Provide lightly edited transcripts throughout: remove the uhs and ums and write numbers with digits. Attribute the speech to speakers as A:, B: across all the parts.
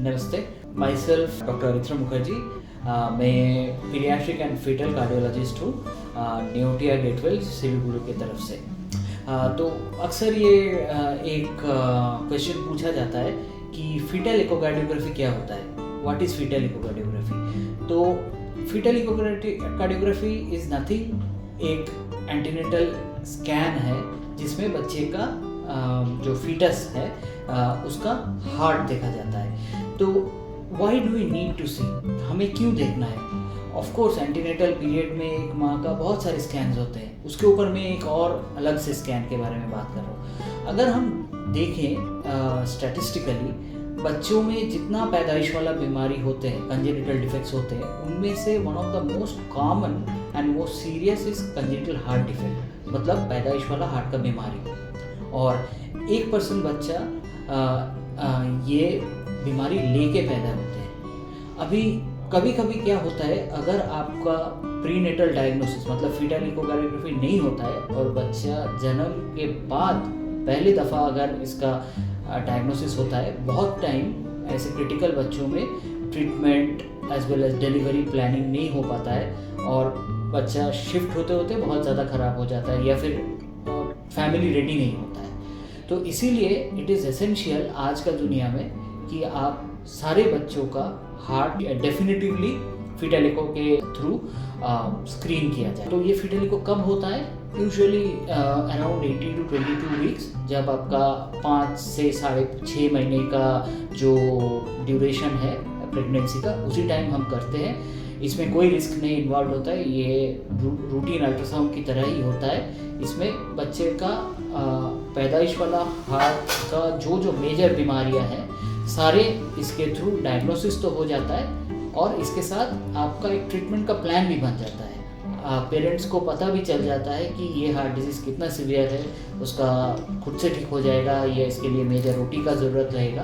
A: नमस्ते, my self doctor Aritra Mukherjee. मैं paediatric and fetal cardiologist हूँ नेओटिया गेटवेल सिलीगुड़ी की तरफ से। तो अक्सर ये एक क्वेश्चन पूछा जाता है कि फीटल इकोकार्डियोग्राफी क्या होता है, व्हाट इज़ फीटल इकोकार्डियोग्राफी। तो फीटल इकोकार्डियोग्राफी इज़ नथिंग, एक एंटीनेटल स्कैन है जिसमें बच्चे का जो फीटस है उसका हार्ट देखा जाता है। तो why do we need to see, हमें क्यों देखना है? ऑफ कोर्स एंटीनेटल पीरियड में एक माँ का बहुत सारे स्कैन्स होते हैं, उसके ऊपर मैं एक और अलग से स्कैन के बारे में बात कर रहा हूँ। अगर हम देखें स्टैटिस्टिकली, बच्चों में जितना पैदाइश वाला बीमारी होते हैं, कंजेनिटल डिफेक्ट्स होते हैं, उनमें से one of the most common and most serious is congenital heart defect, मतलब पैदाइश वाला हार्ट का बीमारी। और 1% बच्चा ये बीमारी लेके पैदा होते हैं। अभी कभी कभी क्या होता है, अगर आपका प्रीनेटल डायग्नोसिस मतलब फीटल इकोकार्डियोग्राफी नहीं होता है और बच्चा जन्म के बाद पहली दफ़ा अगर इसका डायग्नोसिस होता है, बहुत टाइम ऐसे क्रिटिकल बच्चों में treatment as well as delivery planning नहीं हो पाता है और बच्चा शिफ्ट होते होते बहुत ज़्यादा ख़राब हो जाता है या फिर फैमिली रेडी नहीं होता है। तो इसीलिए इट इज़ एसेंशियल आज का दुनिया में कि आप सारे बच्चों का हार्ट डेफिनेटिवली फीटल इको के थ्रू स्क्रीन किया जाए। तो ये फीटल इको कब होता है? यूजुअली अराउंड 18 to 22 वीक्स, जब आपका 5 से 6.5 महीने का जो ड्यूरेशन है प्रेगनेंसी का, उसी टाइम हम करते हैं। इसमें कोई रिस्क नहीं इन्वॉल्व होता है, ये रूटीन अल्ट्रासाउंड की तरह ही होता है। इसमें बच्चे का पैदाइश वाला हार्ट का जो मेजर बीमारियां हैं सारे इसके थ्रू डायग्नोसिस तो हो जाता है और इसके साथ आपका एक ट्रीटमेंट का प्लान भी बन जाता है। पेरेंट्स को पता भी चल जाता है कि ये हार्ट डिजीज़ कितना सीवियर है, उसका खुद से ठीक हो जाएगा या इसके लिए मेजर ओटी का ज़रूरत रहेगा।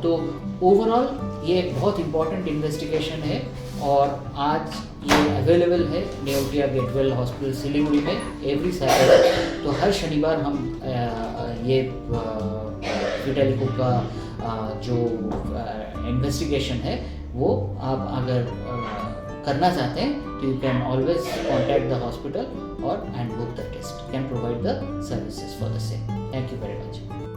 A: तो ओवरऑल ये एक बहुत इम्पॉर्टेंट इन्वेस्टिगेशन है और आज ये अवेलेबल है नेओटिया गेटवेल हॉस्पिटल सिलीगुड़ी में एवरी सैटरडे। तो हर शनिवार हम ये फीटल इको का जो इन्वेस्टिगेशन है वो आप अगर करना चाहते हैं तो you can always contact the hospital और and book the test, can provide the services for the same. Thank you very much.